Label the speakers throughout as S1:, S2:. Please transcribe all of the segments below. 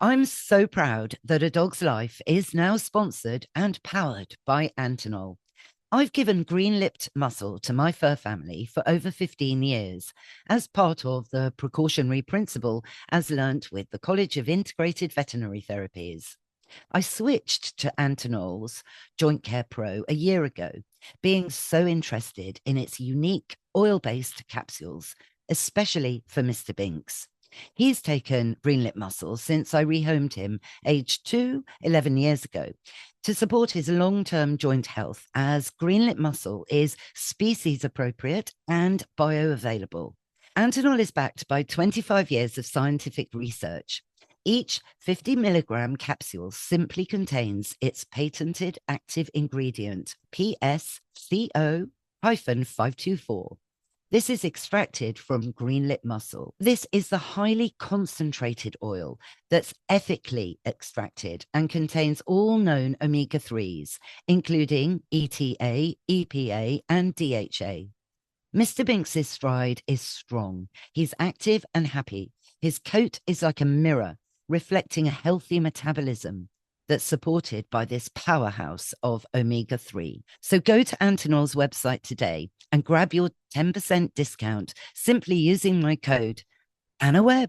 S1: I'm so proud that A Dog's Life is now sponsored and powered by Antinol. I've given green-lipped muscle to my fur family for over 15 years as part of the precautionary principle as learnt with the College of Integrated Veterinary Therapies. I switched to Antinol's Joint Care Pro a year ago, being so interested in its unique oil-based capsules, especially for Mr. Binks. He's taken green-lip muscle since I rehomed him, aged 2, 11 years ago, to support his long-term joint health, as green-lip muscle is species appropriate and bioavailable. Antinol is backed by 25 years of scientific research. Each 50 milligram capsule simply contains its patented active ingredient, PSCO-524. This is extracted from green-lip muscle. This is the highly concentrated oil that's ethically extracted and contains all known omega-3s, including ETA, EPA, and DHA. Mr. Binks's stride is strong. He's active and happy. His coat is like a mirror, reflecting a healthy metabolism that's supported by this powerhouse of omega-3. So go to Antinol's website today and grab your 10% discount simply using my code AnnaWebb.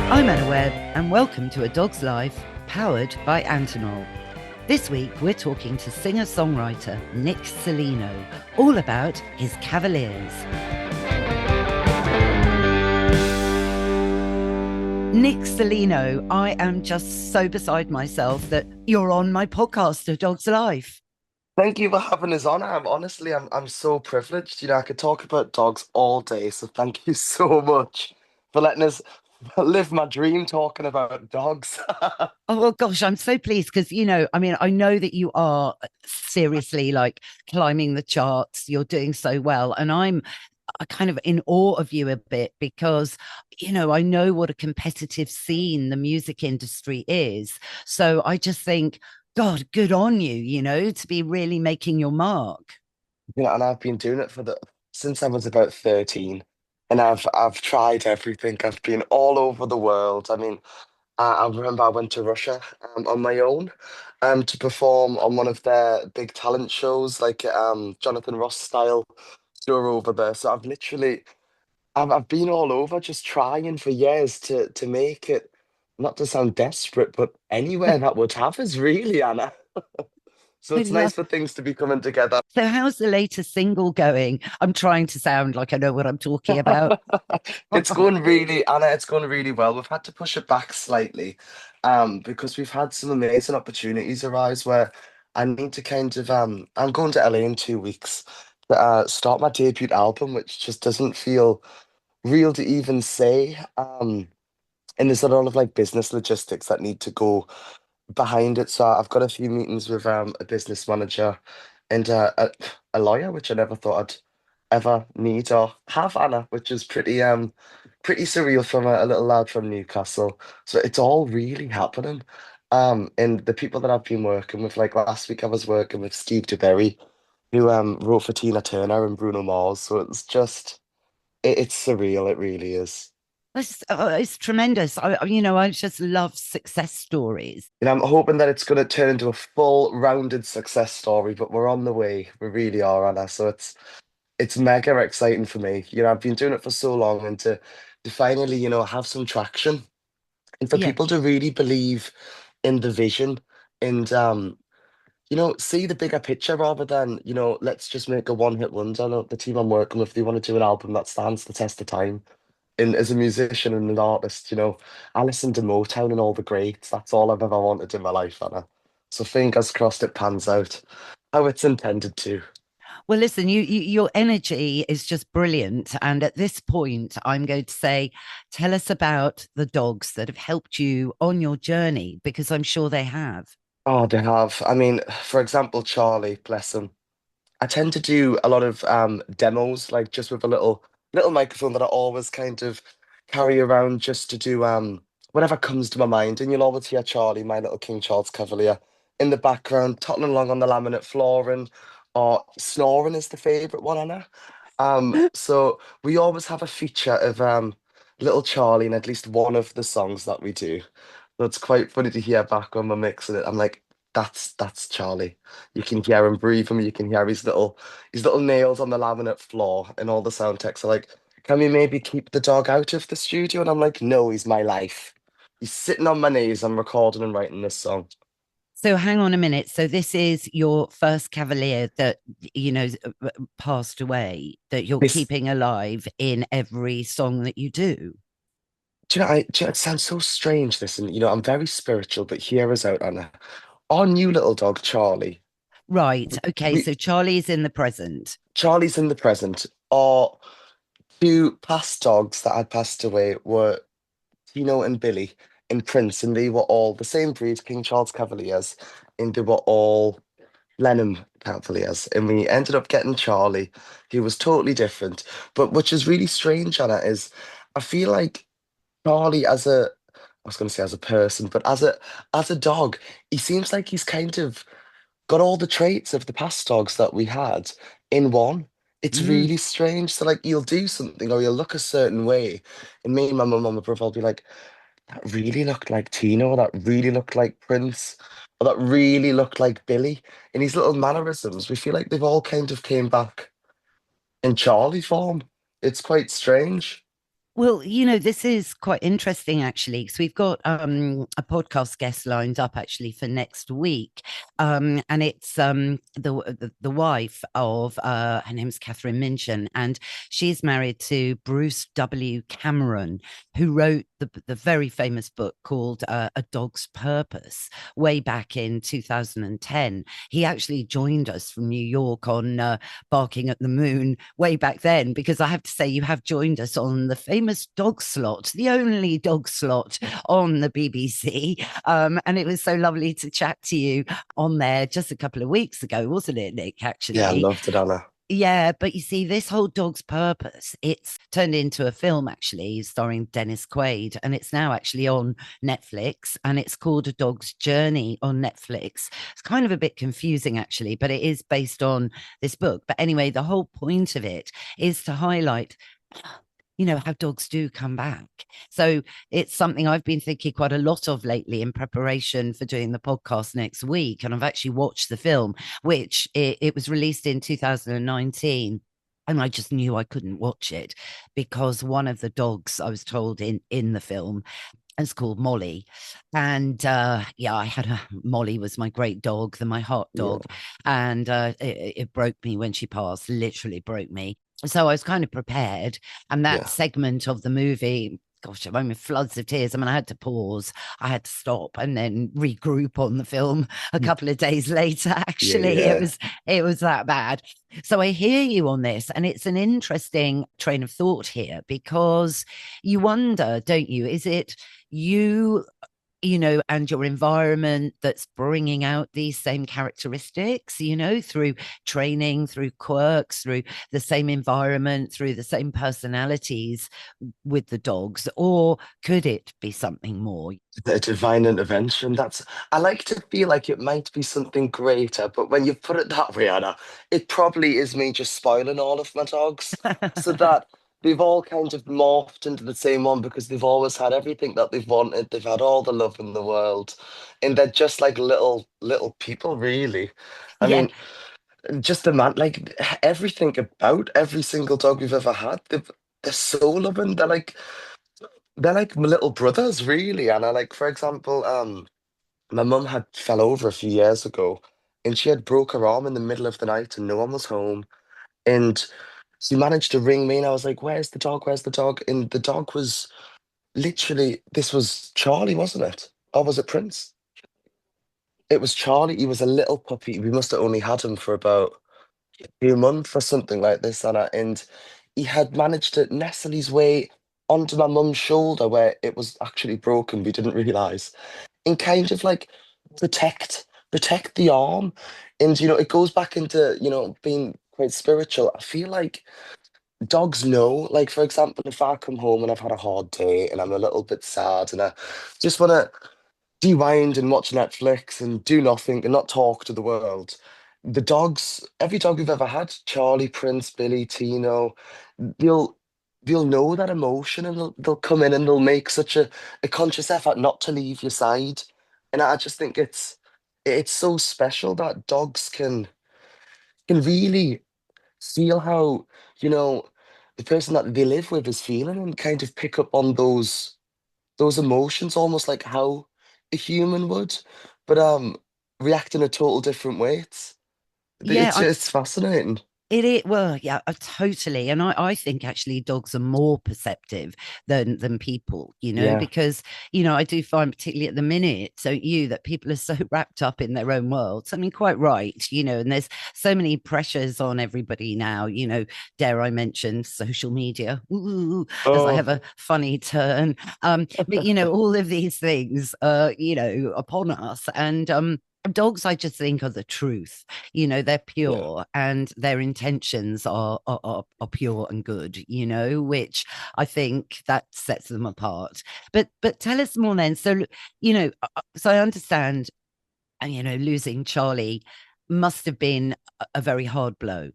S1: I'm Anna Webb, and welcome to A Dog's Life, powered by Antinol. This week, we're talking to singer-songwriter Nick Celino, all about his Cavaliers. Nick Celino, I am just so beside myself that you're on my podcast, A Dog's Life.
S2: Thank you for having us on. I'm so privileged. I could talk about dogs all day, so thank you so much for letting us live my dream talking about dogs.
S1: Oh, well, gosh, I'm so pleased because, I know that you are seriously like climbing the charts. You're doing so well. And I'm kind of in awe of you a bit because, I know what a competitive scene the music industry is. So I just think, God, good on you, to be really making your mark.
S2: And I've been doing it since I was about 13, and I've tried everything. I've been all over the world. I remember I went to Russia on my own to perform on one of their big talent shows, like Jonathan Ross style tour over there. So I've been all over just trying for years to make it, not to sound desperate, but anywhere that would have us really, Anna. So
S1: I
S2: it's
S1: love.
S2: nice for things to be coming together.
S1: So how's the latest single going? I'm trying to sound like I know what I'm talking about.
S2: It's going really, Anna, it's going really well. We've had to push it back slightly, because we've had some amazing opportunities arise where I need to I'm going to LA in 2 weeks to start my debut album, which just doesn't feel real to even say. And there's a lot of like business logistics that need to go behind it. So I've got a few meetings with a business manager and a lawyer, which I never thought I'd ever need or have, Anna, which is pretty surreal from a little lad from Newcastle. So it's all really happening. And the people that I've been working with, like last week I was working with Steve DeBerry, who wrote for Tina Turner and Bruno Mars. So it's surreal, it really is.
S1: It's tremendous. I just love success stories.
S2: And I'm hoping that it's going to turn into a full rounded success story, but we're on the way. We really are, Anna. So it's mega exciting for me. I've been doing it for so long, and to finally, have some traction and for
S1: Yeah.
S2: people to really believe in the vision and see the bigger picture rather than, let's just make a one-hit wonder. I know the team I'm working with, they want to do an album that stands the test of time. And as a musician and an artist, I listen to Motown and all the greats. That's all I've ever wanted in my life, Anna. So fingers crossed it pans out how it's intended to.
S1: Well, listen, your energy is just brilliant. And at this point, I'm going to say, tell us about the dogs that have helped you on your journey, because I'm sure they have.
S2: Oh, they have. I mean, for example, Charlie, bless him. I tend to do a lot of demos, like just with a little microphone that I always kind of carry around just to do whatever comes to my mind. And you'll always hear Charlie, my little King Charles Cavalier, in the background, toddling along on the laminate flooring, or snoring is the favourite one, Anna. So we always have a feature of little Charlie in at least one of the songs that we do. So it's quite funny to hear back when we're mixing it. I'm like, that's Charlie. You can hear him breathing. You can hear his little nails on the laminate floor, and all the sound techs are like, "Can we maybe keep the dog out of the studio?" And I'm like, "No, he's my life. He's sitting on my knees. I'm recording and writing this song."
S1: So hang on a minute. So this is your first Cavalier that passed away that you're
S2: This,
S1: keeping alive in every song that you do.
S2: it sounds so strange. This, and I'm very spiritual, but hear us out, Anna. Our new little dog, Charlie.
S1: Right. Okay.
S2: We
S1: So Charlie's in the present.
S2: Charlie's in the present. Our two past dogs that had passed away were Tino and Billy in Prince, and they were all the same breed, King Charles Cavaliers, and they were all Lenham Cavaliers. And we ended up getting Charlie, who was totally different. But which is really strange, Anna, is I feel like Charlie I was going to say as a person, but as a dog, he seems like he's kind of got all the traits of the past dogs that we had in one. It's
S1: Mm.
S2: really strange. So like you'll do something or you'll look a certain way, and me and my mum and my brother will be like, "That really looked like Tino, that really looked like Prince, or that really looked like Billy." And these little mannerisms, we feel like they've all kind of came back in Charlie form. It's quite strange.
S1: Well, this is quite interesting actually, because we've got a podcast guest lined up actually for next week. And it's the wife of her name's Catherine Minchin, and she's married to Bruce W. Cameron, who wrote the very famous book called A Dog's Purpose way back in 2010. He actually joined us from New York on Barking at the Moon way back then, because I have to say, you have joined us on the famous dog slot, the only dog slot on the BBC. And it was so lovely to chat to you on there just a couple of weeks ago, wasn't it, Nick?
S2: Yeah, I
S1: Actually,
S2: loved it, Anna.
S1: yeah, but you see, this whole Dog's Purpose, it's turned into a film actually, starring Dennis Quaid, and it's now actually on Netflix, and it's called A Dog's Journey on Netflix. It's kind of a bit confusing actually, but it is based on this book. But anyway, the whole point of it is to highlight how dogs do come back. So it's something I've been thinking quite a lot of lately in preparation for doing the podcast next week. And I've actually watched the film, which it was released in 2019. And I just knew I couldn't watch it because one of the dogs I was told in the film is called Molly. And yeah, I had Molly was my great dog, my heart dog.
S2: Yeah,
S1: And it broke me when she passed, literally broke me. So I was kind of prepared. And that
S2: yeah,
S1: segment of the movie, gosh, I'm in floods of tears. I mean, I had to pause, I had to stop and then regroup on the film a couple of days later.
S2: yeah,
S1: Actually, it
S2: yeah.
S1: was it was that bad. So I hear you on this, and it's an interesting train of thought here because you wonder, don't you? Is it you and your environment that's bringing out these same characteristics, through training, through quirks, through the same environment, through the same personalities with the dogs? Or could it be something more?
S2: A divine intervention. I like to feel like it might be something greater, but when you put it that way, Anna, it probably is me just spoiling all of my dogs so that they've all kind of morphed into the same one because they've always had everything that they've wanted. They've had all the love in the world, and they're just like little people, really. I
S1: Yeah.
S2: mean, just the man, like everything about every single dog we've ever had, they're so loving. They're like my little brothers, really. And I like, for example, my mum had fell over a few years ago, and she had broke her arm in the middle of the night, and no one was home. And she managed to ring me, and I was like, "Where's the dog? Where's the dog?" And the dog was literally, this was Charlie, wasn't it? Or was it Prince? It was Charlie. He was a little puppy. We must have only had him for about a few months or something like this, and he had managed to nestle his way onto my mum's shoulder where it was actually broken. We didn't realise. And kind of like protect. protect the arm. And, it goes back into, being quite spiritual. I feel like dogs know, like, for example, if I come home and I've had a hard day and I'm a little bit sad and I just want to rewind and watch Netflix and do nothing and not talk to the world. The dogs, every dog we've ever had, Charlie, Prince, Billy, Tino, they'll they'll know that emotion and they'll come in and they'll make such a conscious effort not to leave your side. And I just think it's so special that dogs can really feel how, you know, the person that they live with is feeling and kind of pick up on those emotions almost like how a human would, but react in a total different way.
S1: Yeah,
S2: It's fascinating.
S1: it is, well, yeah, totally. And I think actually dogs are more perceptive than people,
S2: Yeah.
S1: because, I do find particularly at the minute, so that people are so wrapped up in their own worlds. I mean, quite right, and there's so many pressures on everybody now, dare I mention social media, ooh, as I
S2: Oh,
S1: have a funny turn. But all of these things upon us. And dogs, I just think, are the truth. They're
S2: yeah.
S1: pure and their intentions are pure and good, which I think that sets them apart. But tell us more then. So, so I understand, and losing Charlie must have been a very hard blow.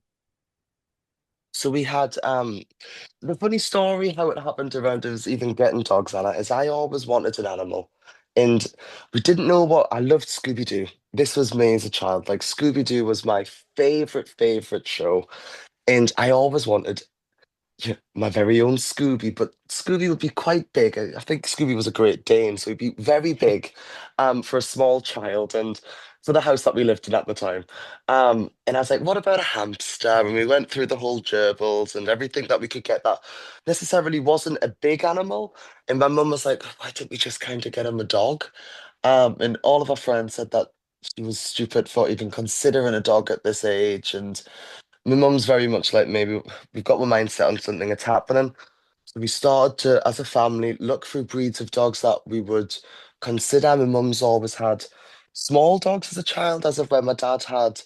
S2: So we had the funny story how it happened around us even getting dogs, Anna, is I always wanted an animal. And we didn't know what I loved Scooby-Doo. This was me as a child. Like Scooby-Doo was my favorite show. And I always wanted, yeah, my very own Scooby, but Scooby would be quite big. I think Scooby was a Great Dane, so he'd be very big for a small child and for the house that we lived in at the time. And I was like, what about a hamster? And we went through the whole gerbils and everything that we could get that necessarily wasn't a big animal. And my mum was like, why didn't we just kind of get him a dog? And all of our friends said that she was stupid for even considering a dog at this age. And my mum's very much like maybe we've got my mindset on something that's happening. So we started to, as a family, look through breeds of dogs that we would consider. My mum's always had small dogs as a child, as of when my dad had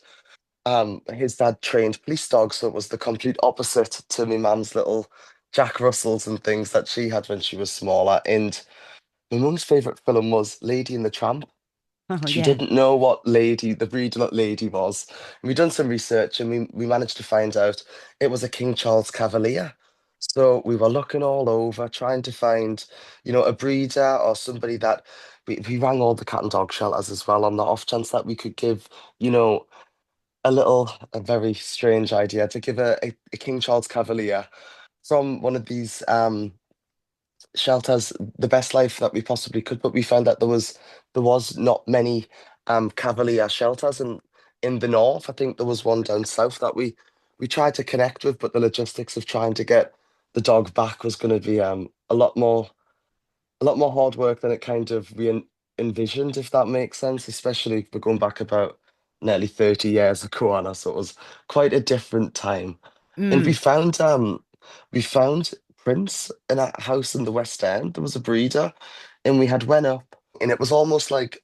S2: his dad trained police dogs, so it was the complete opposite to my mum's little Jack Russells and things that she had when she was smaller. And my mum's favourite film was Lady and the Tramp.
S1: Oh,
S2: She
S1: yeah.
S2: didn't know what lady, the breed of lady was. And we done some research and we managed to find out it was a King Charles Cavalier. So we were looking all over, trying to find, a breeder or somebody that we rang all the cat and dog shelters as well on the off chance that we could give, you know, a very strange idea to give a King Charles Cavalier from one of these shelters the best life that we possibly could, but we found that there was not many Cavalier shelters in the north. I think there was one down south that we tried to connect with, but the logistics of trying to get the dog back was going to be a lot more hard work than it kind of we envisioned, if that makes sense. Especially if we're going back about nearly 30 years ago, Anna, so it was quite a different time. And we
S1: Mm.
S2: found Prince in a house in the West End. There was a breeder, and we had went up, and it was almost like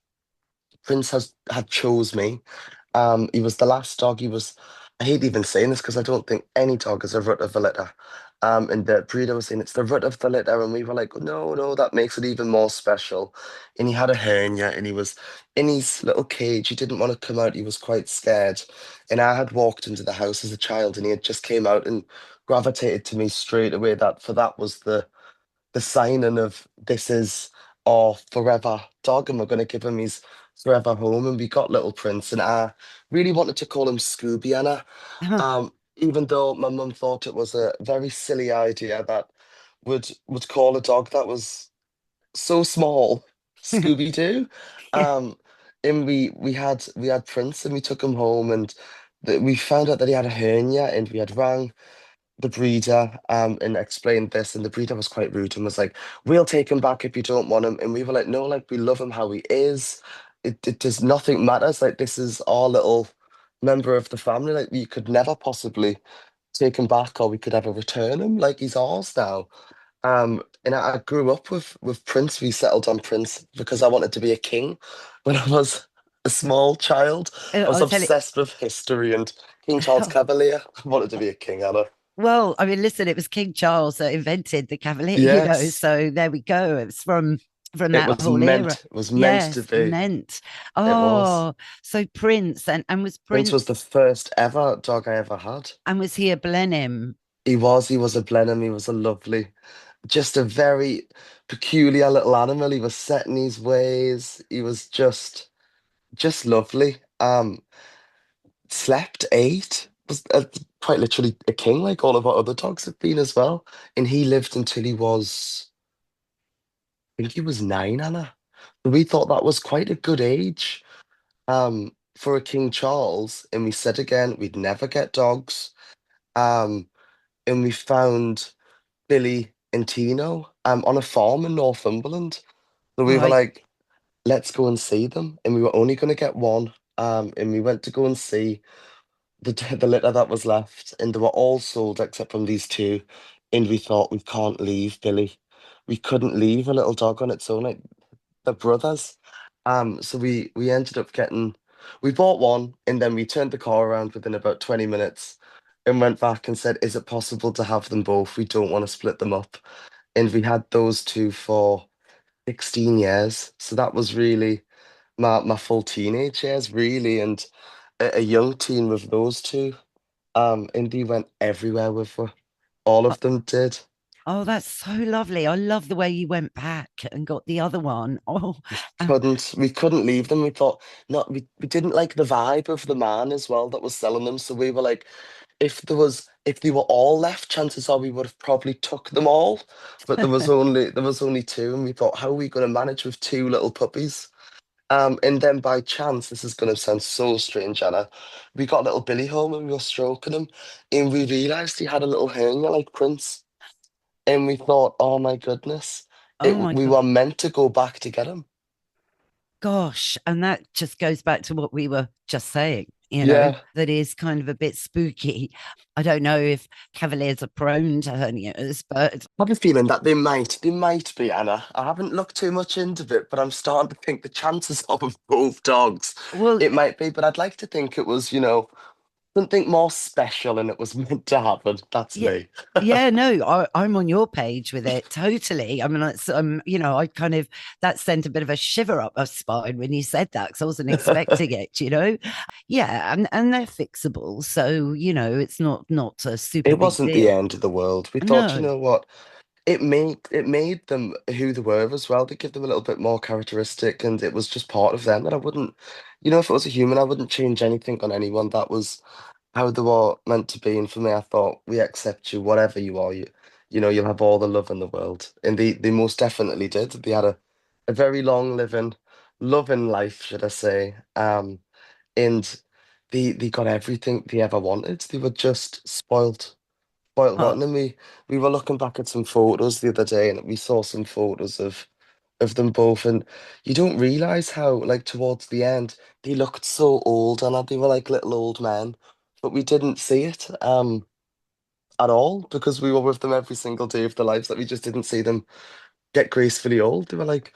S2: Prince had chose me. He was the last dog. I hate even saying this because I don't think any dog is a root of the litter. And the breeder was saying it's the root of the litter, and we were like, no, no, that makes it even more special. And he had a hernia, and he was in his little cage. He didn't want to come out. He was quite scared. And I had walked into the house as a child, and he had just came out and gravitated to me straight away. That was the signing of this is our forever dog, and we're going to give him his forever home. And we got Little Prince, and I really wanted to call him Scooby, Anna. Even though my mum thought it was a very silly idea that would call a dog that was so small Scooby Doo.
S1: Yeah.
S2: Um, and we had Prince, and we took him home, and we found out that he had a hernia, and we had rang the breeder and explained this, and the breeder was quite rude and was like, we'll take him back if you don't want him. And we were like, no, like we love him how he is. It does nothing matters. Like this is our little member of the family. Like we could never possibly take him back or we could ever return him. Like he's ours now. And I grew up with Prince. We settled on Prince because I wanted to be a king when I was a small child. I was
S1: I'll tell
S2: obsessed with history and King Charles
S1: it.
S2: Cavalier. I wanted to be a king, Anna.
S1: Well, I mean, listen, it was King Charles that invented the Cavalier,
S2: Yes,
S1: so there we go. It's from
S2: it
S1: that
S2: was
S1: whole era.
S2: meant. It was meant to
S1: Yes,
S2: be.
S1: meant.
S2: It was.
S1: Oh, so Prince and was
S2: Prince was the
S1: Prince
S2: first ever dog I ever had.
S1: and was he a Blenheim?
S2: He was a Blenheim, he was a lovely, just a very peculiar little animal. He was set in his ways. He was just lovely. Slept, ate, was quite literally a king like all of our other dogs have been as well. And he lived until he was, I think he was 9, Anna. We thought that was quite a good age for a King Charles. And we said again, we'd never get dogs. Um, and we found Billy and Tino on a farm in Northumberland. So we were
S1: Right.
S2: like, let's go and see them. And we were only going to get one. And we went to go and see the litter that was left, and they were all sold except from these two. And we thought we can't leave Billy. We couldn't leave a little dog on its own. Like they're brothers. So we ended up getting. We bought one, and then we turned the car around within about 20 minutes, and went back and said, "Is it possible to have them both? We don't want to split them up." And we had those two for 16 years. So that was really my full teenage years, really, and a young teen with those two. Indy went everywhere with her. All
S1: Oh,
S2: of them did.
S1: oh, that's so lovely. I love the way you went back and got the other one. Oh, uh,
S2: We couldn't leave them. We thought not we didn't like the vibe of the man as well that was selling them. So we were like, if they were all left, chances are we would have probably took them all. But there was only two, and we thought, how are we gonna manage with two little puppies? And then by chance, this is gonna sound so strange, Anna. We got little Billy home and we were stroking him, and we realised he had a little hernia like Prince. And we thought, oh my goodness,
S1: oh my
S2: we
S1: God.
S2: were meant to go back to get him.
S1: Gosh, and that just goes back to what we were just saying,
S2: Yeah,
S1: that is kind of a bit spooky. I don't know if Cavaliers are prone to hernias, but
S2: I have a feeling that they might be, Anna. I haven't looked too much into it, but I'm starting to think the chances of both dogs,
S1: well,
S2: it might be. But I'd like to think it was, something more special and it was meant to happen. That's
S1: yeah,
S2: me.
S1: yeah, no, I'm on your page with it totally. I mean, it's I kind of that sent a bit of a shiver up my spine when you said that because I wasn't expecting it. Yeah, and they're fixable, so it's not a super
S2: It
S1: big
S2: wasn't the
S1: deal.
S2: end of the world. We thought, you
S1: No,
S2: know what? It made them who they were as well. To give them a little bit more characteristic, and it was just part of them. And I wouldn't, if it was a human, I wouldn't change anything on anyone. That was how they were meant to be. And for me, I thought we accept you, whatever you are. You'll have all the love in the world, and they most definitely did. They had a very long living, loving life, should I say? And they got everything they ever wanted. They were just spoiled
S1: oh,
S2: rotten. And we were looking back at some photos the other day, and we saw some photos of them both, and you don't realize how, like, towards the end, they looked so old, and they were like little old men, but we didn't see it at all because we were with them every single day of their lives. That we just didn't see them get gracefully old. They were like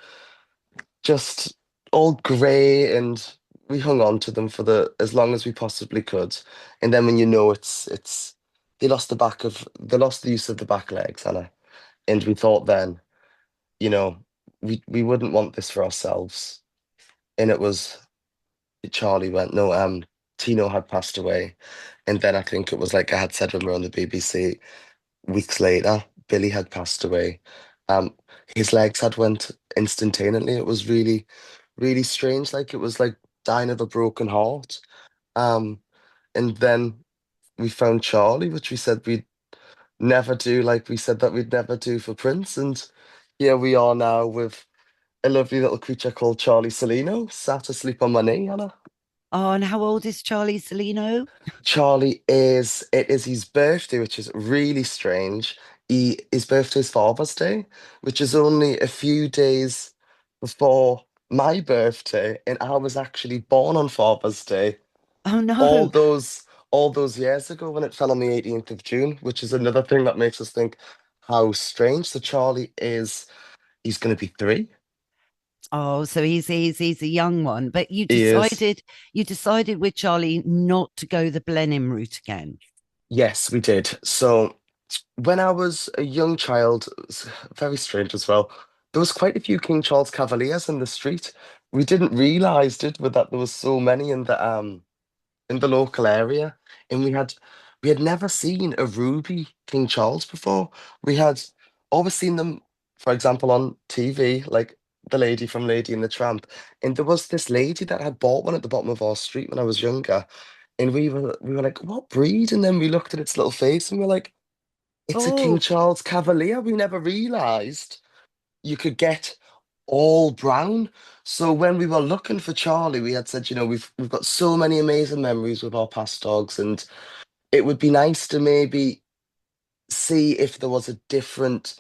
S2: just all grey, and we hung on to them for the as long as we possibly could. And then when it's they lost the use of the back legs, Hannah. And we thought then, you know, we wouldn't want this for ourselves. And it was Charlie went, no, Tino had passed away. And then I think it was like I had said when we were on the BBC, weeks later, Billy had passed away. Um, his legs had went instantaneously. It was really, really strange. Like it was like dying of a broken heart. Um, and then we found Charlie, which we said we'd never do, like we said that we'd never do for Prince. And here we are now with a lovely little creature called Charlie Celino, sat asleep on my knee, Anna.
S1: and how old is Charlie Celino?
S2: It is his birthday, which is really strange. His birthday is Father's Day, which is only a few days before my birthday, and I was actually born on Father's Day
S1: Oh
S2: all
S1: no.
S2: those all those years ago when it fell on the 18th of June, which is another thing that makes us think how strange. So Charlie he's gonna be 3.
S1: Oh, so he's a young one, but
S2: He is.
S1: you decided with Charlie not to go the Blenheim route again.
S2: Yes, we did. So when I was a young child, it was very strange as well. There was quite a few King Charles Cavaliers in the street. We didn't realise, did we, that there was so many in the local area, and we had never seen a ruby King Charles before. We had always seen them, for example, on TV, like the lady from Lady and the Tramp. And there was this lady that had bought one at the bottom of our street when I was younger, and we were like, "What breed?" And then we looked at its little face, and we are like, "It's a King
S1: Oh,
S2: Charles Cavalier." We never realised you could get all brown. So when we were looking for Charlie, we had said, we've got so many amazing memories with our past dogs, and it would be nice to maybe see if there was a different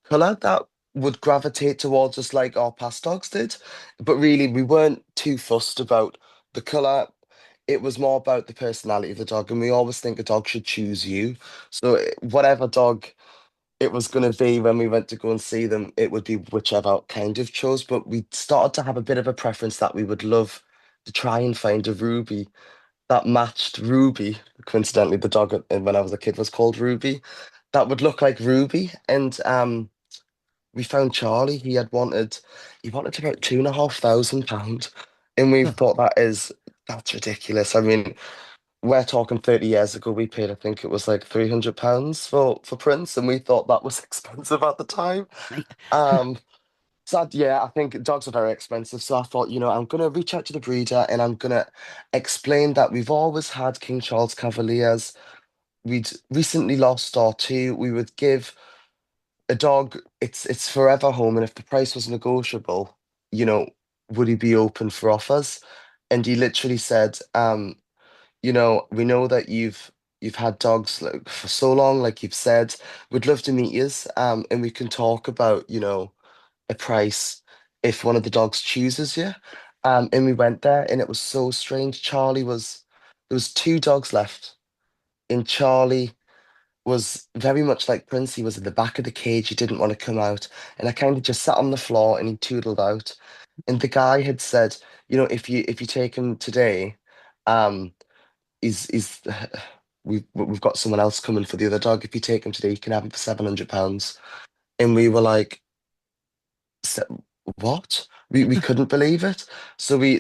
S2: colour that would gravitate towards us like our past dogs did. But really, we weren't too fussed about the colour. It was more about the personality of the dog, and we always think a dog should choose you. So whatever dog it was going to be when we went to go and see them, it would be whichever kind of chose. But we started to have a bit of a preference that we would love to try and find a Ruby that matched Ruby. Coincidentally, the dog when I was a kid was called Ruby. That would look like Ruby. And we found Charlie. He wanted about £2,500. And we thought that's ridiculous. I mean, we're talking 30 years ago, we paid, I think it was like £300 for Prince, and we thought that was expensive at the time. Um, yeah, I think dogs are very expensive. So I thought, I'm gonna reach out to the breeder and I'm gonna explain that we've always had King Charles Cavaliers. We'd recently lost our two. We would give a dog its forever home, and if the price was negotiable, you know, would he be open for offers? And he literally said, we know that you've had dogs like for so long, like you've said, we'd love to meet you, and we can talk about, a price if one of the dogs chooses you. And we went there, and it was so strange. There was two dogs left, and Charlie was very much like Prince. He was at the back of the cage. He didn't want to come out, and I kind of just sat on the floor, and he tootled out. And the guy had said, if you take him today, um he's we've got someone else coming for the other dog. If you take him today, you can have him for £700. And we were like, "Se- what?" We couldn't believe it. So we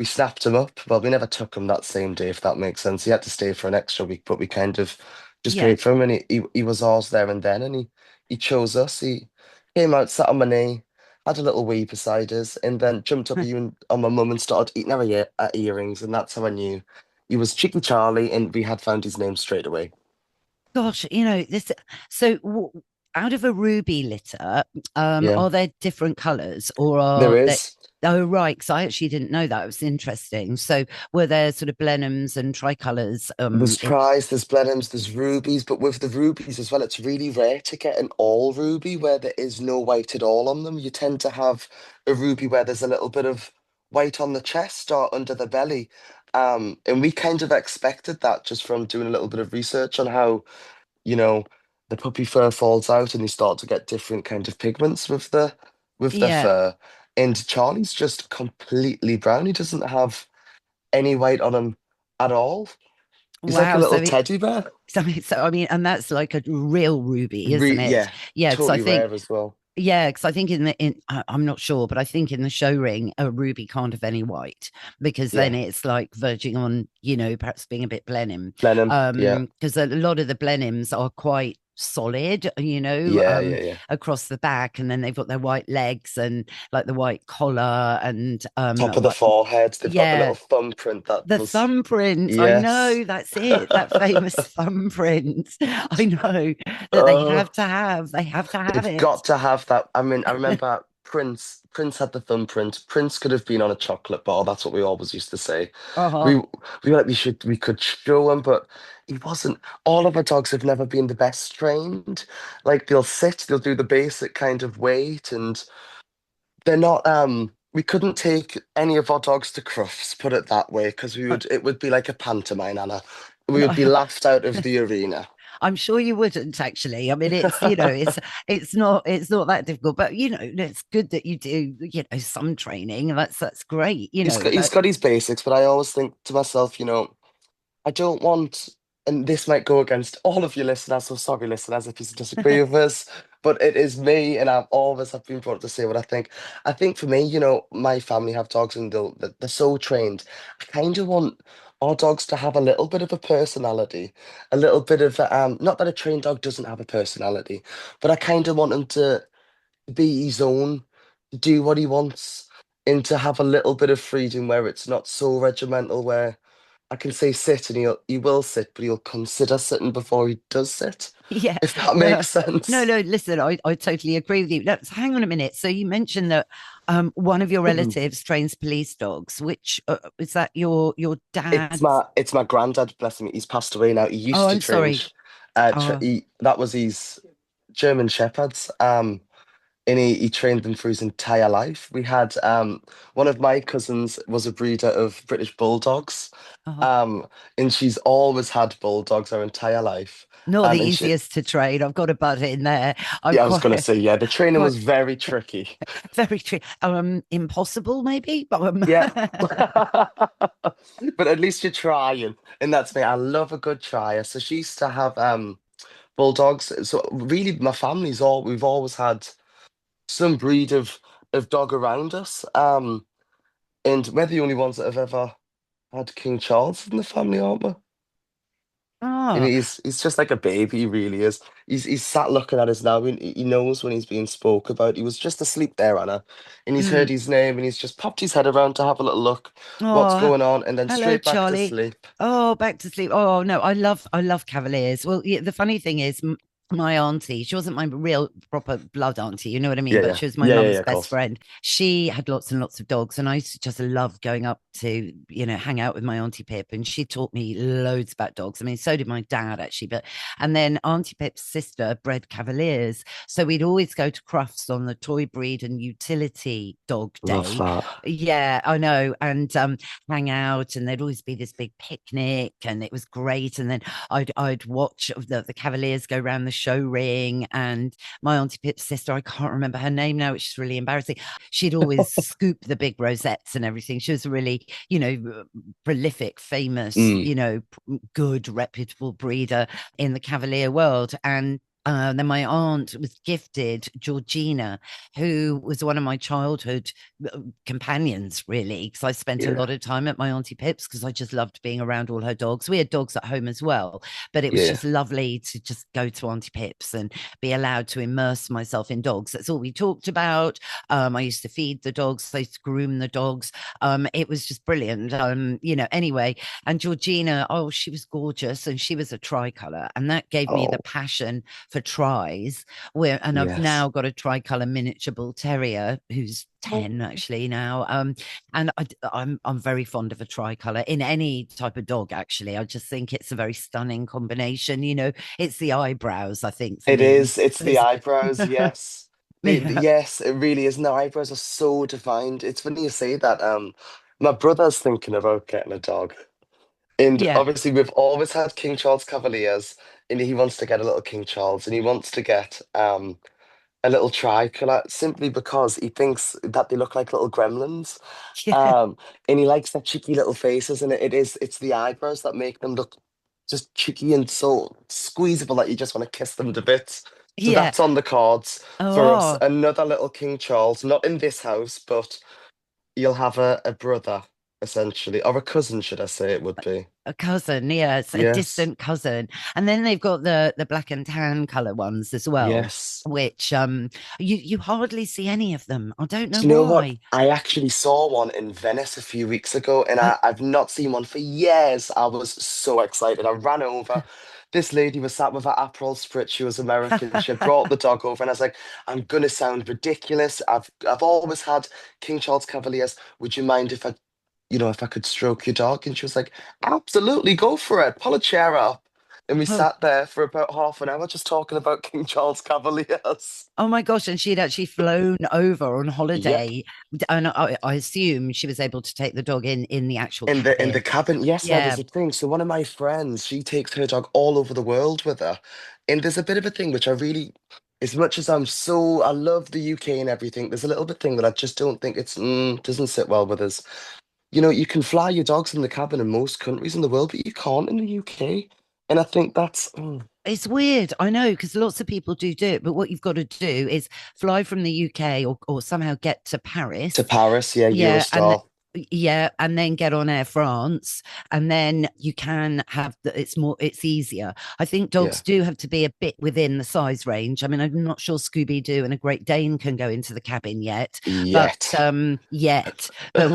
S2: snapped him up. Well, we never took him that same day, if that makes sense. He had to stay for an extra week, but we kind of just
S1: yeah.
S2: paid for him, and he was ours there and then, and he chose us. He came out, sat on my knee, had a little wee beside us, and then jumped up even on my mum and started eating our earrings, and that's how I knew he was Cheeky Charlie, and we had found his name straight away.
S1: Gosh, this. So, out of a ruby litter,
S2: Yeah,
S1: are there different colours, or
S2: there
S1: are they?
S2: is.
S1: Oh, right. Because I actually didn't know that. It was interesting. So, were there sort of Blenheims and tricolours?
S2: There's tries, there's Blenheims, there's rubies, but with the rubies as well, it's really rare to get an all ruby where there is no white at all on them. You tend to have a ruby where there's a little bit of white on the chest or under the belly. And we kind of expected that just from doing a little bit of research on how, you know, the puppy fur falls out and you start to get different kind of pigments with their
S1: Yeah.
S2: fur. And Charlie's just completely brown. He doesn't have any white on him at all. He's like a
S1: Wow.
S2: little teddy bear.
S1: So I mean, and that's like a real ruby, isn't it?
S2: Yeah,
S1: Yeah. Because I
S2: totally
S1: think
S2: rare as well.
S1: Yeah, because I think I'm not sure, but I think in the show ring, a ruby can't have any white because then
S2: Yeah,
S1: it's like verging on, perhaps being a bit Blenheim.
S2: Blenheim. Yeah,
S1: Because a lot of the Blenheims are quite solid,
S2: yeah, yeah, yeah.
S1: across the back, and then they've got their white legs and like the white collar and
S2: Top of the
S1: what?
S2: forehead, they've got the
S1: Yeah,
S2: little thumbprint that
S1: the
S2: was.
S1: thumbprint. I
S2: Yes.
S1: know that's it. That famous thumbprint. I know that they
S2: Oh,
S1: have to have. They have to have
S2: they've
S1: it.
S2: got to have that. I mean, I remember Prince. Prince had the thumbprint. Prince could have been on a chocolate bar. That's what we always used to say.
S1: Uh-huh.
S2: We we were like we could show him, but he wasn't. All of our dogs have never been the best trained. Like they'll sit, they'll do the basic kind of weight, and they're not. We couldn't take any of our dogs to Crufts, put it that way, because it would be like a pantomime, Anna. We would be laughed out of the arena.
S1: I'm sure you wouldn't actually. I mean, it's not that difficult, but it's good that you do, some training. And that's great,
S2: He's
S1: but
S2: got his basics, but I always think to myself, I don't want, and this might go against all of your listeners, so sorry, listeners, if you disagree with us, but it is me, and I've always have been brought to say what I think. I think for me, my family have dogs, and they're so trained. I kind of want our dogs to have a little bit of a personality, a little bit of, not that a trained dog doesn't have a personality, but I kind of want him to be his own, to do what he wants, and to have a little bit of freedom where it's not so regimental, where I can say sit and he will sit, but he'll consider sitting before he does sit,
S1: yeah,
S2: if that
S1: no,
S2: makes sense.
S1: no. Listen, I totally agree with you. Let's hang on a minute. So you mentioned that one of your relatives trains police dogs. Which is that your dad's?
S2: It's my granddad, bless him. He's passed away now. He
S1: Oh,
S2: used to
S1: I'm
S2: train.
S1: sorry. Oh,
S2: That was his German Shepherds. And he trained them for his entire life. We had one of my cousins was a breeder of British Bulldogs,
S1: oh,
S2: um, and she's always had bulldogs her entire life.
S1: not the
S2: And she,
S1: easiest to train. I've got to butt in there. I'm
S2: yeah, I was gonna
S1: quite
S2: say, yeah, the training
S1: quite
S2: was very tricky.
S1: very true. Impossible maybe, but
S2: Yeah. But at least you're trying. And that's me. I love a good tryer. So she used to have bulldogs. So really my we've always had some breed of dog around us. And we're the only ones that have ever had King Charles in the family, aren't we? And
S1: oh,
S2: he's just like a baby, he really is. He's sat looking at us now, and he knows when he's being spoke about. He was just asleep there, Anna, and he's heard
S1: mm.
S2: his name, and he's just popped his head around to have a little look, what's
S1: Oh,
S2: going on, and then
S1: hello,
S2: straight back to
S1: Charlie.
S2: sleep.
S1: Oh, back to sleep. Oh no, I love Cavaliers. Well, yeah, the funny thing is, my auntie, she wasn't my real proper blood auntie, you know what I mean?
S2: Yeah,
S1: But
S2: yeah,
S1: she was my
S2: yeah, yeah,
S1: mum's
S2: yeah, of
S1: best
S2: course.
S1: friend. She had lots and lots of dogs, and I used to just love going up to, hang out with my auntie Pip, and she taught me loads about dogs. I mean, so did my dad actually. But and then Auntie Pip's sister bred Cavaliers, so we'd always go to Crufts on the toy breed and utility dog
S2: Love
S1: day.
S2: that.
S1: Yeah, I know, and hang out, and there'd always be this big picnic, and it was great. And then I'd watch the Cavaliers go around the show ring, and my auntie Pip's sister, I can't remember her name now, which is really embarrassing. She'd always scoop the big rosettes and everything. She was a really, prolific, famous,
S2: Mm,
S1: good, reputable breeder in the Cavalier world, and. Then my aunt was gifted Georgina, who was one of my childhood companions, really, because I spent a
S2: yeah,
S1: lot of time at my auntie Pip's because I just loved being around all her dogs. We had dogs at home as well, but it was
S2: yeah.
S1: just lovely to just go to auntie Pip's and be allowed to immerse myself in dogs. That's all we talked about. I used to feed the dogs, I used to groom the dogs. It was just brilliant. Anyway, and Georgina, oh, she was gorgeous, and she was a tricolor, and that gave me the
S2: Oh,
S1: passion for tries. And I've
S2: yes.
S1: now got a tricolor miniature bull terrier who's 10 actually now. And I'm very fond of a tricolor in any type of dog, actually. I just think it's a very stunning combination. It's the eyebrows, I think, for
S2: It
S1: me.
S2: is. It's the
S1: It's,
S2: eyebrows, yes.
S1: yeah.
S2: Yes, it really is. No, eyebrows are so defined. It's funny you say that. My brother's thinking about getting a dog. And
S1: Yeah.
S2: obviously, we've always had King Charles Cavaliers, and he wants to get a little King Charles, and he wants to get a little tricolour simply because he thinks that they look like little gremlins.
S1: Yeah.
S2: Um, and he likes their cheeky little faces, and it's the eyebrows that make them look just cheeky and so squeezable that you just want to kiss them to bits. So
S1: Yeah.
S2: that's on the cards for us.
S1: Oh,
S2: Another little King Charles, not in this house, but you'll have a brother, essentially, or a cousin, should I say it would be.
S1: a cousin, yes, a
S2: Yes.
S1: distant cousin. And then they've got the black and tan color ones as well,
S2: Yes.
S1: which you hardly see any of them. I don't know
S2: Do you know what?
S1: why.
S2: I actually saw one in Venice a few weeks ago, and
S1: Uh,
S2: I've not seen one for years. I was so excited. I ran over. This lady was sat with her Aperol Spritz. She was American. She had brought the dog over, and I was like, "I'm gonna sound ridiculous. I've always had King Charles Cavaliers. Would you mind if if I could stroke your dog?" And she was like, "Absolutely, go for it. Pull a chair up." And we
S1: Oh,
S2: sat there for about half an hour just talking about King Charles Cavaliers.
S1: oh my gosh. And she'd actually flown over on
S2: Yep.
S1: holiday. And I assume she was able to take the dog in the actual
S2: In the
S1: cabin.
S2: cabin, yes. Now
S1: Yeah.
S2: there's a thing. So one of my friends, she takes her dog all over the world with her, and there's a bit of a thing which I really, as much as I love the UK and everything. There's a little bit thing that I just don't think doesn't sit well with us. You know, you can fly your dogs in the cabin in most countries in the world, but you can't in the UK, and I think that's
S1: It's weird, I know, because lots of people do it. But what you've got to do is fly from the UK or somehow get to
S2: to
S1: Paris.
S2: Paris, yeah,
S1: Yeah, and
S2: Eurostar,
S1: yeah, and then get on Air France, and then you can have it's easier. I think dogs
S2: yeah.
S1: do have to be a bit within the size range. I mean, I'm not sure Scooby Doo and a Great Dane can go into the cabin yet, but
S2: Yet.
S1: yet, but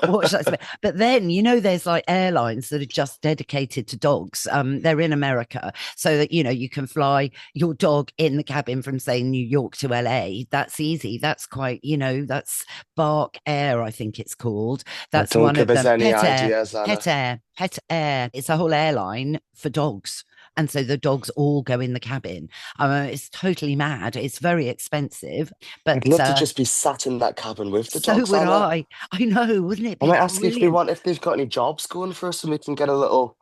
S1: what should I say? But then there's like airlines that are just dedicated to dogs. They're in America, so that you can fly your dog in the cabin from say New York to LA. That's easy. That's quite that's Bark Air, I think it's called.
S2: I
S1: That's
S2: don't
S1: one
S2: give
S1: of
S2: us
S1: them.
S2: any
S1: Pet Air,
S2: ideas, Anna.
S1: Pet Air, Pet Air. It's a whole airline for dogs. And so the dogs all go in the cabin. It's totally mad. It's very expensive, but
S2: I'd love to just be sat in that cabin with the
S1: so
S2: dogs,
S1: would
S2: Anna.
S1: I. I know, wouldn't it
S2: I
S1: be
S2: might ask
S1: brilliant?
S2: if they've got any jobs going for us, and we can get a little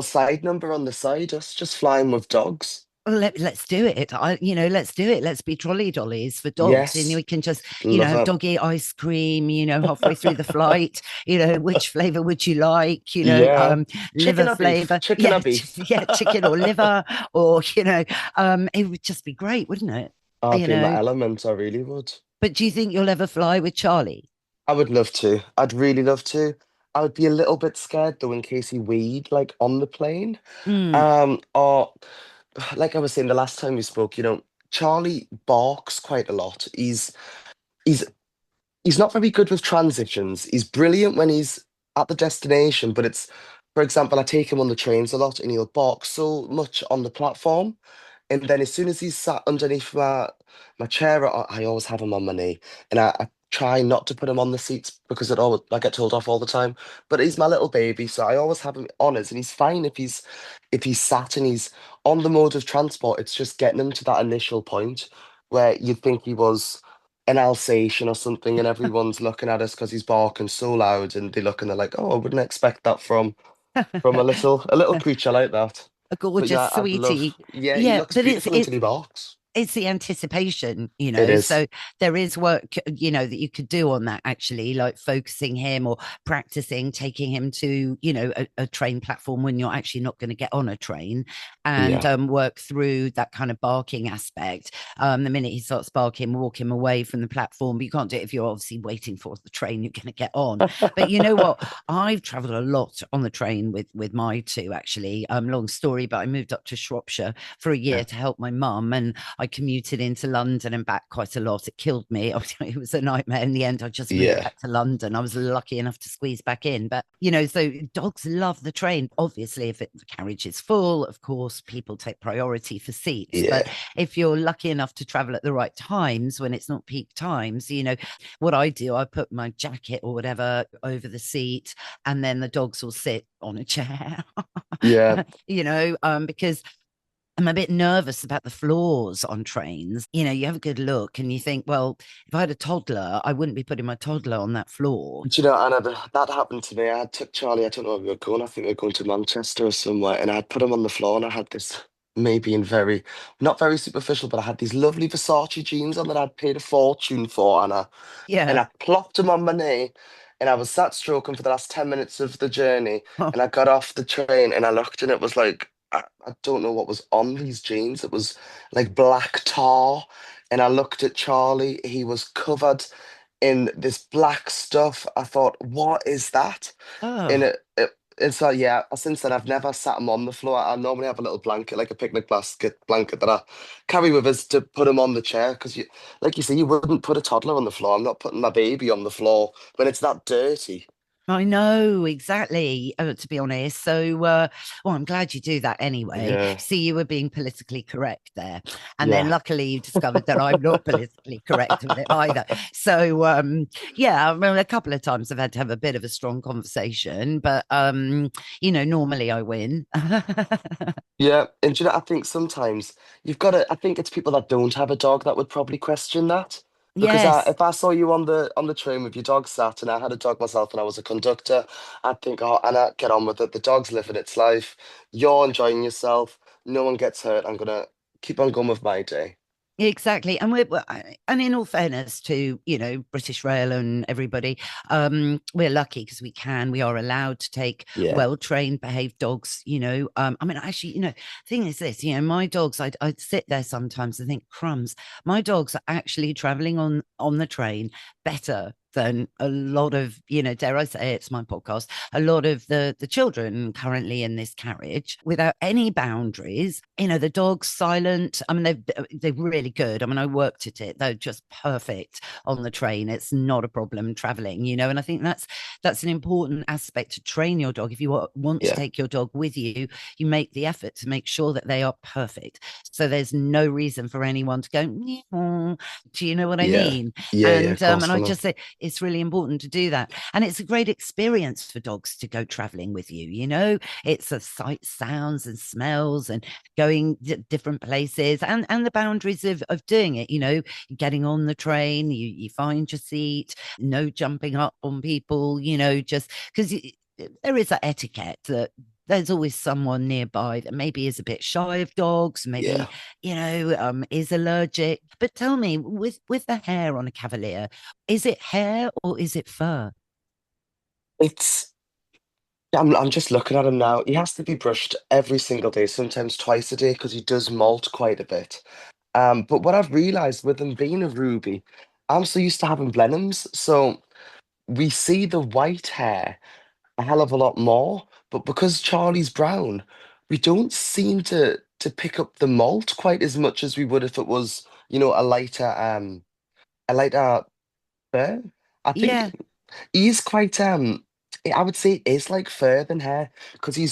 S2: side number on the side. Us just flying with dogs.
S1: Well, let's do it. Let's do it. Let's be trolley dollies for dogs. And
S2: Yes,
S1: we can just,
S2: love
S1: have
S2: it.
S1: doggy ice cream, halfway through the flight, which flavor would you like?
S2: Yeah, chicken
S1: Liver
S2: or beef?
S1: flavor.
S2: Chicken or
S1: Yeah,
S2: beef?
S1: yeah, chicken or liver, or, it would just be great, wouldn't it?
S2: I'd
S1: You
S2: be in my
S1: know,
S2: element. I really would.
S1: but do you think you'll ever fly with Charlie?
S2: I would love to. I'd really love to. I would be a little bit scared though in case he weed like on the plane.
S1: Mm.
S2: Or like I was saying the last time we spoke, Charlie barks quite a lot. He's he's not very good with transitions. He's brilliant when he's at the destination, but for example, I take him on the trains a lot and he'll bark so much on the platform. And then as soon as he's sat underneath my chair, I always have him on my knee. And I try not to put him on the seats because I get told off all the time. But he's my little baby, so I always have him on us. And he's fine if he's sat and he's on the mode of transport. It's just getting him to that initial point where you'd think he was an Alsatian or something, and everyone's looking at us because he's barking so loud, and they look and they're like, "Oh, I wouldn't expect that from a little creature like that."
S1: A
S2: But
S1: gorgeous
S2: yeah, I'd
S1: sweetie.
S2: love. Yeah, he
S1: Yeah,
S2: looks
S1: but it's
S2: beautiful
S1: it's
S2: until he barks.
S1: it's the anticipation,
S2: It is.
S1: so there is work, that you could do on that, actually, like focusing him or practicing taking him to, a train platform when you're actually not going to get on a train, and
S2: Yeah.
S1: work through that kind of barking aspect. The minute he starts barking, walk him away from the platform. But you can't do it if you're obviously waiting for the train you're going to get on. But you know what, I've traveled a lot on the train with my two, actually. Long story, but I moved up to Shropshire for a
S2: Yeah.
S1: year to help my mum, and I commuted into London and back quite a lot. It killed me. It was a nightmare. In the end, I just moved
S2: Yeah.
S1: back to London. I was lucky enough to squeeze back in. But, so dogs love the train. Obviously, if the carriage is full, of course, people take priority for seats. But
S2: Yeah.
S1: if you're lucky enough to travel at the right times when it's not peak times, what I do, I put my jacket or whatever over the seat, and then the dogs will sit on a chair,
S2: Yeah.
S1: because I'm a bit nervous about the floors on trains. You have a good look and you think, well, if I had a toddler, I wouldn't be putting my toddler on that floor.
S2: Do you know, Anna, that happened to me. I took Charlie, I don't know where we were going. I think we were going to Manchester or somewhere, and I'd put him on the floor, and I had this maybe in very, not very superficial, but I had these lovely Versace jeans on that I'd paid a fortune for, Anna. And
S1: Yeah.
S2: I plopped him on my knee, and I was sat stroking for the last 10 minutes of the journey.
S1: Oh,
S2: And I got off the train and I looked, and it was like, I don't know what was on these jeans. It was like black tar. And I looked at Charlie, he was covered in this black stuff. I thought, what is that? And
S1: oh.
S2: and so yeah, since then I've never sat him on the floor. I normally have a little blanket, like a picnic basket blanket that I carry with us to put him on the chair because like you say, you wouldn't put a toddler on the floor. I'm not putting my baby on the floor when it's that dirty.
S1: I know exactly, to be honest. So, well, I'm glad you do that anyway.
S2: Yeah,
S1: See, you were being politically correct there. And then
S2: yeah,
S1: luckily you discovered that I'm not politically correct with it either. So, yeah, I mean, a couple of times I've had to have a bit of a strong conversation, but, normally I win.
S2: yeah. And do you know, I think sometimes you've got to. I think it's people that don't have a dog that would probably question that. Because
S1: Yes.
S2: if I saw you on the train with your dog sat, and I had a dog myself, and I was a conductor, I'd think, oh, Anna, get on with it. The dog's living its life. You're enjoying yourself. No one gets hurt. I'm gonna keep on going with my day.
S1: Exactly, and and in all fairness to British Rail and everybody, we're lucky because we are allowed to take
S2: Yeah,
S1: well trained, behaved dogs. I mean, actually, thing is this, my dogs, I'd sit there sometimes and think, crumbs, my dogs are actually traveling on the train better than a lot of, dare I say, it's my podcast, a lot of the children currently in this carriage without any boundaries. The dog's silent. I mean, they're really good. I mean, I worked at it. They're just perfect on the train. It's not a problem traveling, and I think that's an important aspect to train your dog. If you want to
S2: yeah,
S1: take your dog with you, you make the effort to make sure that they are perfect. So there's no reason for anyone to go, do you know what I
S2: yeah,
S1: mean?
S2: yeah, yeah. Of
S1: And
S2: course,
S1: I
S2: I know.
S1: just say it's really important to do that. And it's a great experience for dogs to go traveling with you. It's a sight, sounds, and smells, and going different places, and the boundaries of doing it. Getting on the train, you find your seat, no jumping up on people. Just because there is that etiquette that there's always someone nearby that maybe is a bit shy of dogs, maybe
S2: Yeah,
S1: is allergic. But tell me, with the hair on a Cavalier, is it hair or is it fur?
S2: it's. I'm just looking at him now. He has to be brushed every single day, sometimes twice a day, because he does molt quite a bit. But what I've realized with him being a ruby, I'm so used to having Blenheims, so we see the white hair a hell of a lot more. But because Charlie's brown, we don't seem to pick up the malt quite as much as we would if it was, a lighter fur. I think
S1: Yeah,
S2: he's quite I would say it is like fur than hair because he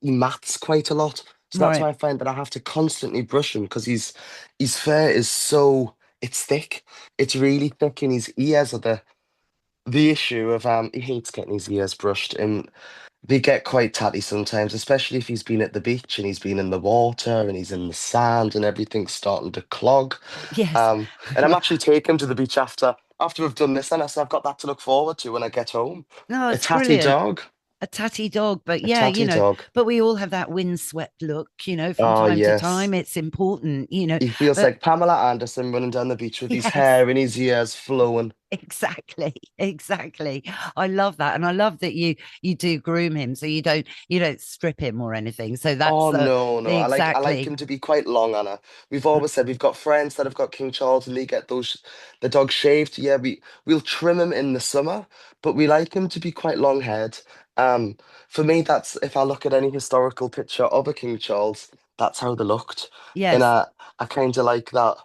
S2: mats quite a lot. So that's
S1: right.
S2: why I find that I have to constantly brush him because his fur is so it's thick. It's really thick and his ears are the issue of he hates getting his ears brushed and they get quite tatty sometimes, especially if he's been at the beach and he's been in the water and he's in the sand and everything's starting to clog.
S1: Yes.
S2: And I'm actually taking him to the beach after we've done this, and I said I've got that to look forward to when I get home.
S1: No,
S2: A
S1: it's
S2: tatty
S1: brilliant.
S2: dog,
S1: A tatty dog, but
S2: a
S1: yeah,
S2: tatty dog.
S1: but we all have that windswept look, from
S2: Oh
S1: time to
S2: yes,
S1: time. It's important,
S2: he feels
S1: but
S2: like Pamela Anderson running down the beach with his
S1: yes.
S2: hair in his ears flowing.
S1: Exactly, exactly. I love that, and I love that you do groom him, so you don't strip him or anything. So
S2: Oh
S1: that's
S2: no, no. I like
S1: exactly.
S2: him to be quite long, Anna. We've always said we've got friends that have got King Charles and they get the dog shaved. Yeah, we'll trim him in the summer, but we like him to be quite long haired. Um, for me, that's if I look at any historical picture of a King Charles, that's how they looked. And
S1: Yes,
S2: I kind of like that.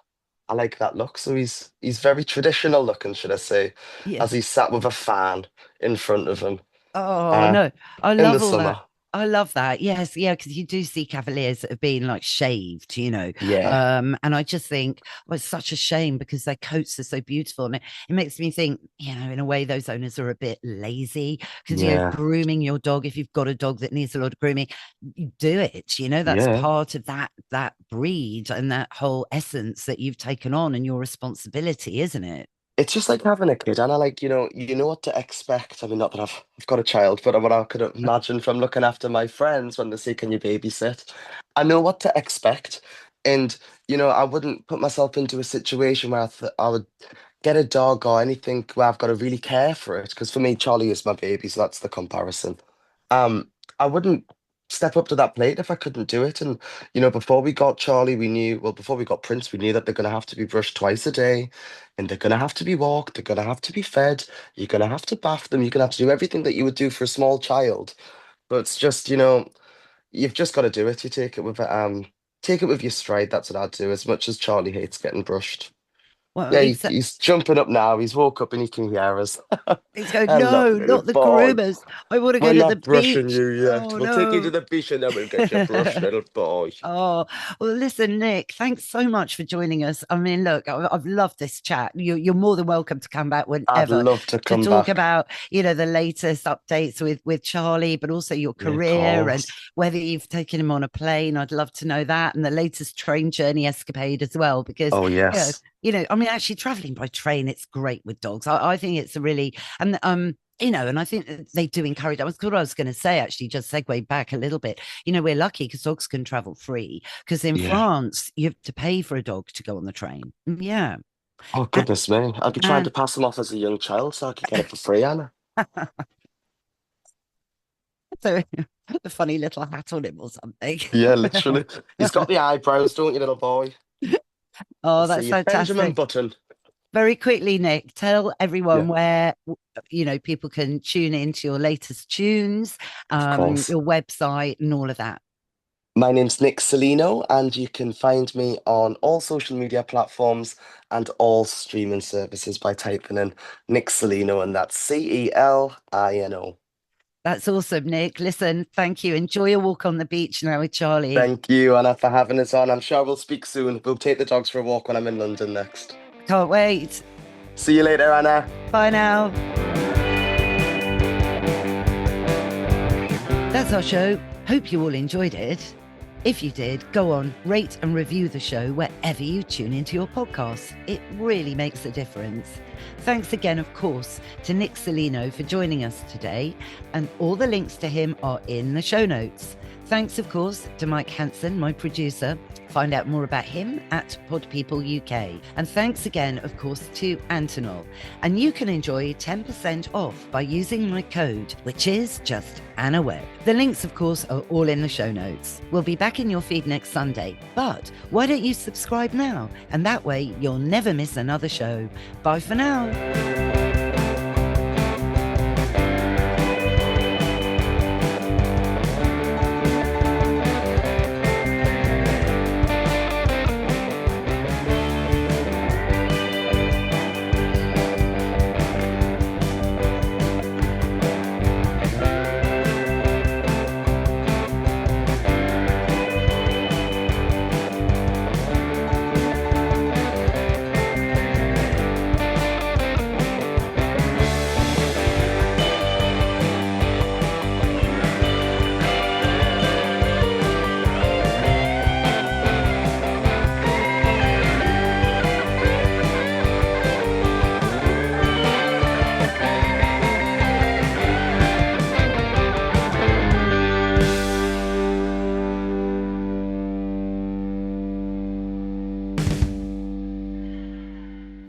S2: I like that look. So he's very traditional looking, should I say, as
S1: yes.
S2: he sat with a fan in front of him,
S1: Oh
S2: uh,
S1: no, I
S2: in the
S1: love all that.
S2: summer.
S1: I love that. Yes, yeah, because you do see Cavaliers that have been like shaved,
S2: Yeah,
S1: And I just think, well, it's such a shame because their coats are so beautiful, and it makes me think, in a way, those owners are a bit lazy because
S2: yeah.
S1: grooming your dog. If you've got a dog that needs a lot of grooming, you do it. That's
S2: Yeah.
S1: part of that breed and that whole essence that you've taken on and your responsibility, isn't it?
S2: It's just like having a kid, and I like, you know what to expect. I mean, not that I've got a child, but what I could imagine from looking after my friends when they say, "Can you babysit?" I know what to expect, and I wouldn't put myself into a situation where I would get a dog or anything where I've got to really care for it. Because for me, Charlie is my baby, so that's the comparison. I wouldn't step up to that plate if I couldn't do it. And before we got Charlie, we knew, well, before we got Prince, we knew that they're going to have to be brushed twice a day, and they're going to have to be walked, they're going to have to be fed, you're going to have to bath them, you're going to have to do everything that you would do for a small child. But it's just, you've just got to do it. You take it with your stride. That's what I'd do. As much as Charlie hates getting brushed.
S1: Well,
S2: Yeah, he's jumping up now. He's woke up and he can hear us.
S1: he's going,
S2: Hello,
S1: no,
S2: little
S1: not the
S2: boy.
S1: groomers. I want to go
S2: I'm
S1: to the
S2: not brushing
S1: beach.
S2: you yet.
S1: Oh
S2: We'll take you to
S1: no.
S2: the beach and then we'll get you brushed, little boy.
S1: Oh, well, listen, Nick, thanks so much for joining us. I mean, look, I've loved this chat. You're more than welcome to come back
S2: I'd
S1: whenever
S2: love to
S1: to
S2: come
S1: talk
S2: back.
S1: about, the latest updates with Charlie, but also your
S2: Yeah, of
S1: career and
S2: course.
S1: whether you've taken him on a plane. I'd love to know that, and the latest train journey escapade as well, because,
S2: Oh, yes.
S1: I mean, actually traveling by train, it's great with dogs. I think it's a really, and I think that they do encourage. That was what I was going to say, actually, just segue back a little bit. We're lucky because dogs can travel free. Because in
S2: Yeah.
S1: France, you have to pay for a dog to go on the train. Yeah.
S2: Oh,
S1: And,
S2: goodness me. I'd be trying to
S1: and
S2: pass him off as a young child so I could get it for free, Anna.
S1: so a funny little hat on him or something.
S2: Yeah, literally. He's got the eyebrows, don't you, little boy? I
S1: Oh, that's
S2: see you. Benjamin
S1: fantastic.
S2: Button.
S1: Very quickly, Nick, tell everyone
S2: Yeah,
S1: where people can tune into your latest tunes,
S2: of course.
S1: your website, and all of that.
S2: My name's Nick Celino, and you can find me on all social media platforms and all streaming services by typing in Nick Celino, and that's Celino.
S1: That's awesome, Nick. Listen, thank you. Enjoy your walk on the beach now with Charlie.
S2: Thank you, Anna, for having us on. I'm sure we'll speak soon. We'll take the dogs for a walk when I'm in London next.
S1: Can't wait.
S2: See you later, Anna.
S1: Bye now. That's our show. Hope you all enjoyed it. If you did, go on, rate and review the show wherever you tune into your podcasts. It really makes a difference. Thanks again, of course, to Nick Celino for joining us today, and all the links to him are in the show notes. Thanks, of course, to Mike Hanson, my producer. Find out more about him at Pod People UK. And thanks again, of course, to Antonol. And you can enjoy 10% off by using my code, which is just Anna Webb. The links, of course, are all in the show notes. We'll be back in your feed next Sunday, but why don't you subscribe now? And that way you'll never miss another show. Bye for now.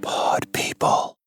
S2: Pod People.